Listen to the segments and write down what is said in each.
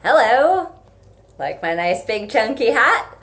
Hello! Like my nice big chunky hat?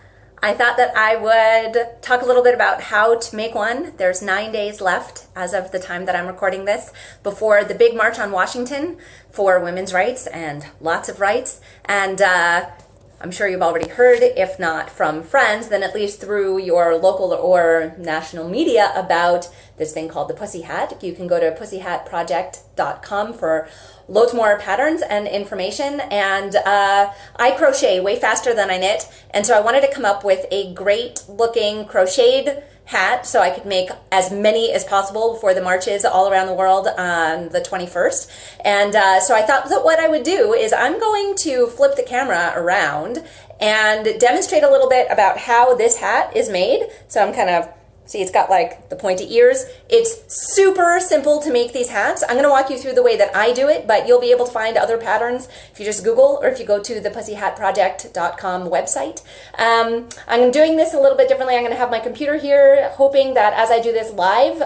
I thought that I would talk a little bit about how to make one. There's 9 days left as of the time that I'm recording this before the big march on Washington for women's rights and lots of rights. And I'm sure you've already heard, if not from friends, then at least through your local or national media about this thing called the pussy hat. You can go to pussyhatproject.com for loads more patterns and information. And I crochet way faster than I knit, and so I wanted to come up with a great looking crocheted hat so I could make as many as possible before the marches all around the world on the 21st. And so I thought that what I would do is I'm going to flip the camera around and demonstrate a little bit about how this hat is made. So I'm kind of, see, it's got like the pointy ears. It's super simple to make these hats. I'm going to walk you through the way that I do it, but you'll be able to find other patterns if you just Google or if you go to the pussyhatproject.com website. I'm doing this a little bit differently. I'm going to have my computer here, hoping that as I do this live,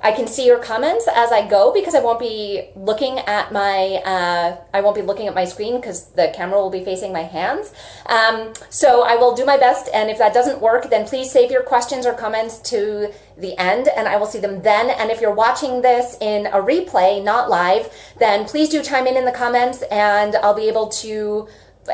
I can see your comments as I go, because I won't be looking at my screen because the camera will be facing my hands. So I will do my best, and if that doesn't work, then please save your questions or comments to the end and I will see them then. And if you're watching this in a replay, not live, then please do chime in the comments and I'll be able to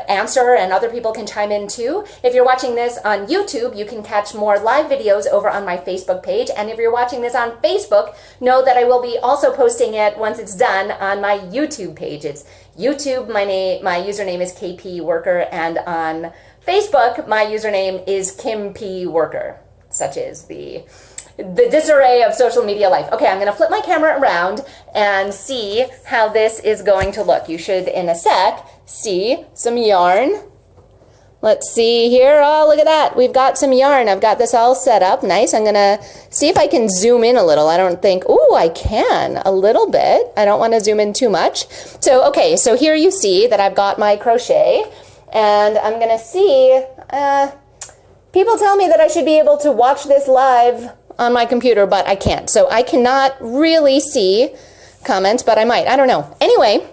answer, and other people can chime in too. If you're watching this on YouTube, you can catch more live videos over on my Facebook page, and if you're watching this on Facebook, know that I will be also posting it once it's done on my YouTube page. It's YouTube, my username is KP Worker, and on Facebook my username is Kim P Worker. Such is the disarray of social media life. Okay, I'm going to flip my camera around and see how this is going to look. You should, in a sec, see some yarn. Let's see here. Oh, look at that. We've got some yarn. I've got this all set up. Nice. I'm going to see if I can zoom in a little. I don't think, ooh, I can a little bit. I don't want to zoom in too much. So, okay, so here you see that I've got my crochet, and I'm going to see, people tell me that I should be able to watch this live on my computer, but I can't. So I cannot really see comments, but I might. I don't know. Anyway,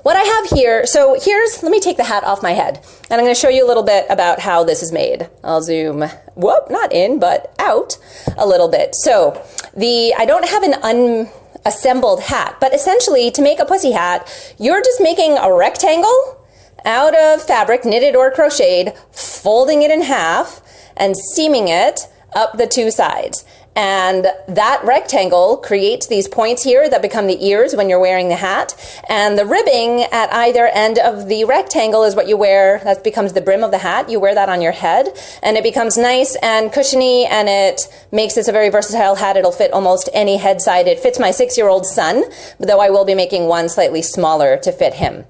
what I have here, so let me take the hat off my head, and I'm going to show you a little bit about how this is made. I'll zoom, whoop, not in, but out a little bit. So I don't have an unassembled hat, but essentially to make a pussy hat, you're just making a rectangle out of fabric, knitted or crocheted, folding it in half, and seaming it up the two sides. And that rectangle creates these points here that become the ears when you're wearing the hat. And the ribbing at either end of the rectangle is what you wear. That becomes the brim of the hat. You wear that on your head, and it becomes nice and cushiony, and it makes this a very versatile hat. It'll fit almost any head side. It fits my 6-year-old son, though I will be making one slightly smaller to fit him.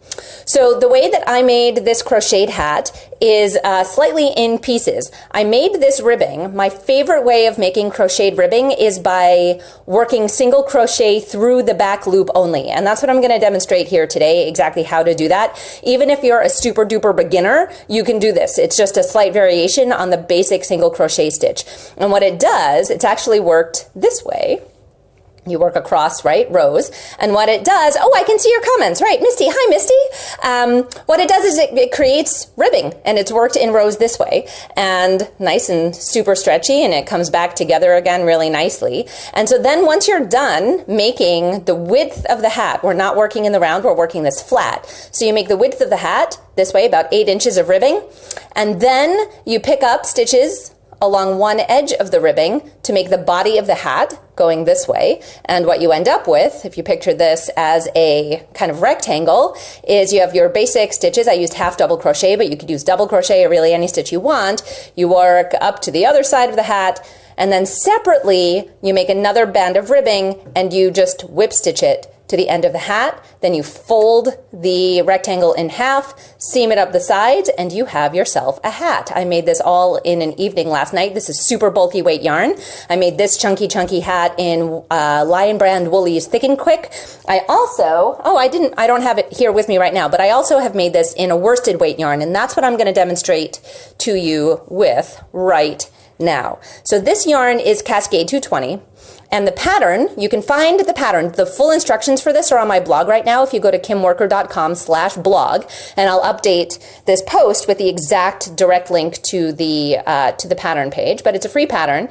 So the way that I made this crocheted hat is slightly in pieces. I made this ribbing. My favorite way of making crocheted ribbing is by working single crochet through the back loop only, and that's what I'm going to demonstrate here today, exactly how to do that. Even if you're a super duper beginner, you can do this. It's just a slight variation on the basic single crochet stitch, and what it does, it's actually worked this way. You work across, right, rows, and what it does, oh, I can see your comments, right, Misty, hi Misty. What it does is it creates ribbing, and it's worked in rows this way, and nice and super stretchy, and it comes back together again really nicely. And so then once you're done making the width of the hat, we're not working in the round, we're working this flat. So you make the width of the hat this way, about 8 inches of ribbing, and then you pick up stitches along one edge of the ribbing to make the body of the hat going this way. And what you end up with, if you picture this as a kind of rectangle, is you have your basic stitches. I used half double crochet, but you could use double crochet or really any stitch you want. You work up to the other side of the hat, and then separately you make another band of ribbing and you just whip stitch it to the end of the hat. Then you fold the rectangle in half, seam it up the sides, and you have yourself a hat. I made this all in an evening last night. This is super bulky weight yarn. I made this chunky hat in Lion Brand Woolies Thick and Quick. I also, I don't have it here with me right now, but I also have made this in a worsted weight yarn, and that's what I'm going to demonstrate to you with right now. So this yarn is Cascade 220. And the pattern, you can find the pattern. The full instructions for this are on my blog right now if you go to kimworker.com/blog, and I'll update this post with the exact direct link to the pattern page, but it's a free pattern.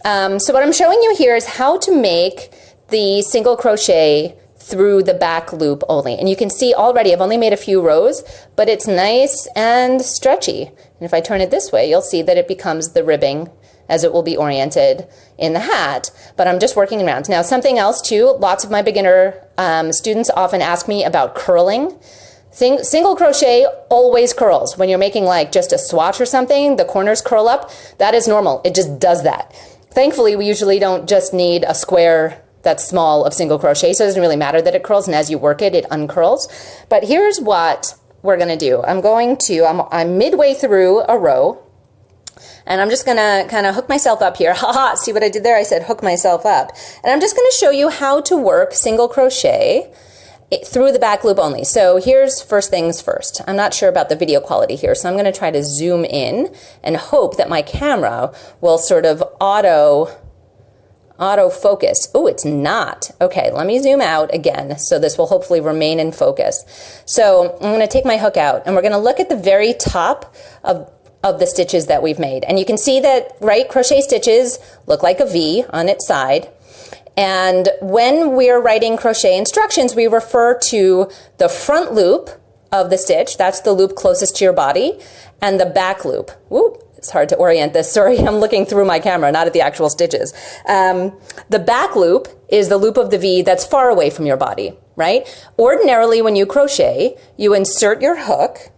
So what I'm showing you here is how to make the single crochet through the back loop only. And you can see already I've only made a few rows, but it's nice and stretchy. And if I turn it this way, you'll see that it becomes the ribbing as it will be oriented in the hat, but I'm just working around. Now, something else too, lots of my beginner students often ask me about curling. Single crochet always curls. When you're making like just a swatch or something, the corners curl up. That is normal. It just does that. Thankfully, we usually don't just need a square that's small of single crochet, so it doesn't really matter that it curls, and as you work it, it uncurls. But here's what we're gonna do. I'm midway through a row, and I'm just gonna kind of hook myself up here. Haha, see what I did there? I said hook myself up. And I'm just gonna show you how to work single crochet through the back loop only. So here's first things first. I'm not sure about the video quality here, so I'm gonna try to zoom in and hope that my camera will sort of auto focus. Oh, it's not. Okay, let me zoom out again, so this will hopefully remain in focus. So I'm gonna take my hook out, and we're gonna look at the very top of the stitches that we've made. And you can see that, right, crochet stitches look like a V on its side. And when we're writing crochet instructions, we refer to the front loop of the stitch, that's the loop closest to your body, and the back loop. Whoop, it's hard to orient this. Sorry, I'm looking through my camera, not at the actual stitches. The back loop is the loop of the V that's far away from your body, right? Ordinarily, when you crochet, you insert your hook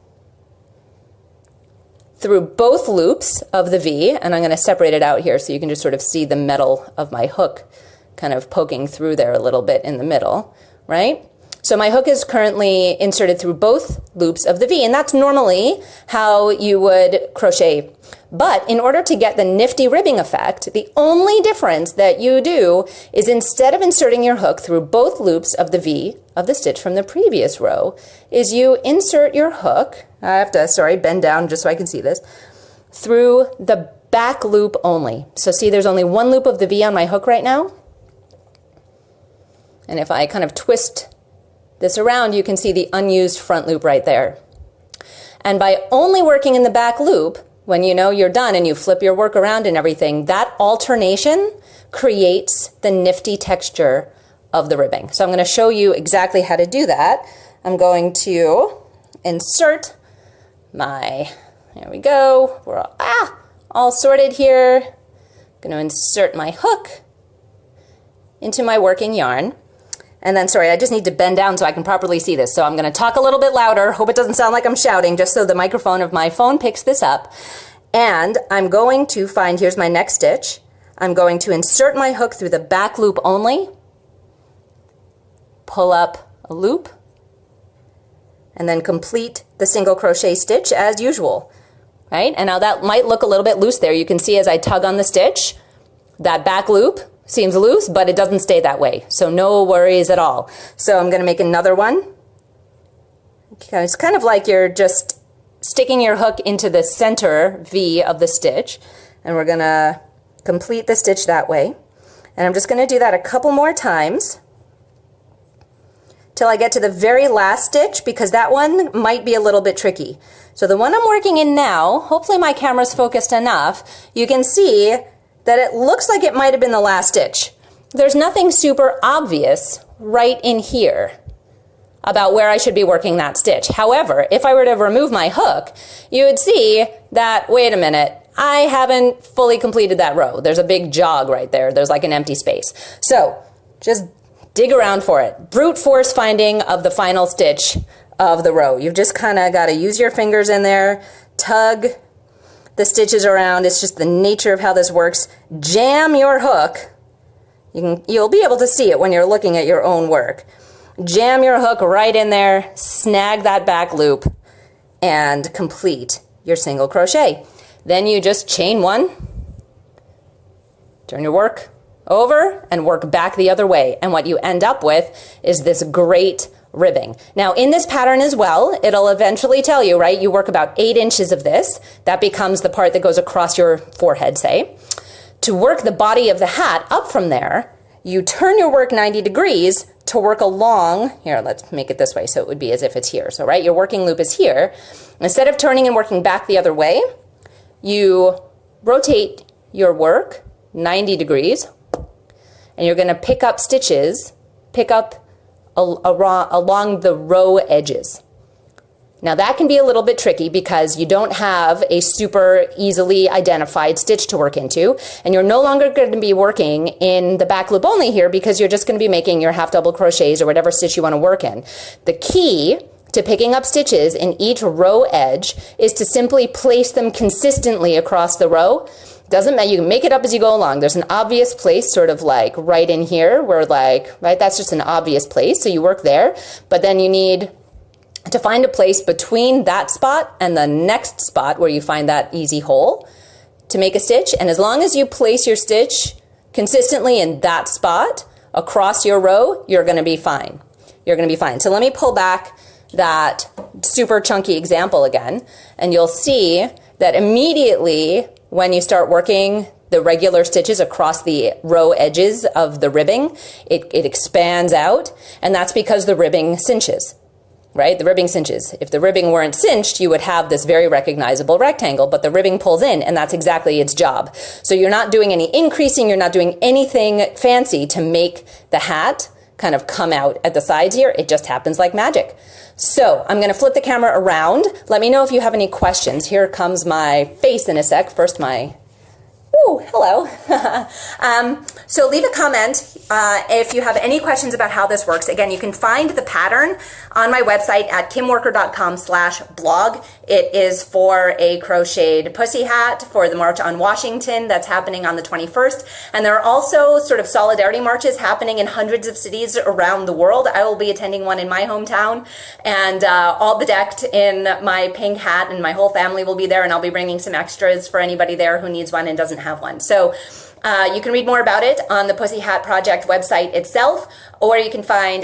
through both loops of the V, and I'm going to separate it out here so you can just sort of see the metal of my hook kind of poking through there a little bit in the middle, right? So my hook is currently inserted through both loops of the V, and that's normally how you would crochet. But in order to get the nifty ribbing effect, the only difference that you do is instead of inserting your hook through both loops of the V of the stitch from the previous row, is you insert your hook, I have to, sorry, bend down just so I can see this, through the back loop only. So see, there's only one loop of the V on my hook right now. And if I kind of twist this around, you can see the unused front loop right there. And by only working in the back loop, when you know you're done and you flip your work around and everything, that alternation creates the nifty texture of the ribbing. So I'm going to show you exactly how to do that. I'm going to insert my, there we go, we're all sorted here. I'm going to insert my hook into my working yarn. And then, sorry, I just need to bend down so I can properly see this. So I'm going to talk a little bit louder. Hope it doesn't sound like I'm shouting, just so the microphone of my phone picks this up. And I'm going to find, here's my next stitch. I'm going to insert my hook through the back loop only, pull up a loop, and then complete the single crochet stitch as usual, right? And now that might look a little bit loose there. You can see as I tug on the stitch, that back loop seems loose, but it doesn't stay that way. So no worries at all. So I'm going to make another one. Okay, it's kind of like you're just sticking your hook into the center V of the stitch, and we're going to complete the stitch that way. And I'm just going to do that a couple more times till I get to the very last stitch, because that one might be a little bit tricky. So the one I'm working in now, hopefully my camera's focused enough, you can see that it looks like it might have been the last stitch. There's nothing super obvious right in here about where I should be working that stitch. However, if I were to remove my hook, you would see that, wait a minute, I haven't fully completed that row. There's a big jog right there. There's like an empty space. So just dig around for it. Brute force finding of the final stitch of the row. You've just kind of got to use your fingers in there, tug the stitches around. It's just the nature of how this works. Jam your hook. You'll be able to see it when you're looking at your own work. Jam your hook right in there, snag that back loop, and complete your single crochet. Then you just chain one, turn your work over, and work back the other way. And what you end up with is this great ribbing. Now in this pattern as well, it'll eventually tell you, right, you work about 8 inches of this. That becomes the part that goes across your forehead, say. To work the body of the hat up from there, you turn your work 90 degrees to work along, here, let's make it this way so it would be as if it's here. So, right, your working loop is here. Instead of turning and working back the other way, you rotate your work 90 degrees, and you're going to pick up stitches, along the row edges. Now that can be a little bit tricky because you don't have a super easily identified stitch to work into, and you're no longer going to be working in the back loop only here because you're just going to be making your half double crochets or whatever stitch you want to work in. The key to picking up stitches in each row edge is to simply place them consistently across the row. Doesn't matter, you can make it up as you go along. There's an obvious place sort of like right in here where like, right, that's just an obvious place, so you work there, but then you need to find a place between that spot and the next spot where you find that easy hole to make a stitch. And as long as you place your stitch consistently in that spot across your row, you're going to be fine. You're going to be fine. So let me pull back that super chunky example again, and you'll see that immediately when you start working the regular stitches across the row edges of the ribbing, it expands out, and that's because the ribbing cinches. Right? The ribbing cinches. If the ribbing weren't cinched, you would have this very recognizable rectangle, but the ribbing pulls in, and that's exactly its job. So you're not doing any increasing, you're not doing anything fancy to make the hat kind of come out at the sides here. It just happens like magic. So I'm going to flip the camera around. Let me know if you have any questions. Here comes my face in a sec. First my Ooh, hello. So leave a comment if you have any questions about how this works. Again, you can find the pattern on my website at kimworker.com/blog. It is for a crocheted pussy hat for the March on Washington that's happening on the 21st. And there are also sort of solidarity marches happening in hundreds of cities around the world. I will be attending one in my hometown, and all bedecked in my pink hat, and my whole family will be there, and I'll be bringing some extras for anybody there who needs one and doesn't have one. So you can read more about it on the Pussy Hat Project website itself, or you can find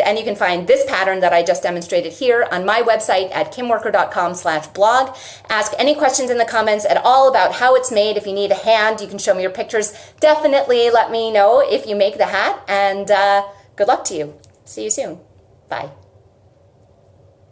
this pattern that I just demonstrated here on my website at kimworker.com/blog. Ask any questions in the comments at all about how it's made. If you need a hand, you can show me your pictures. Definitely let me know if you make the hat, and good luck to you. See you soon. Bye.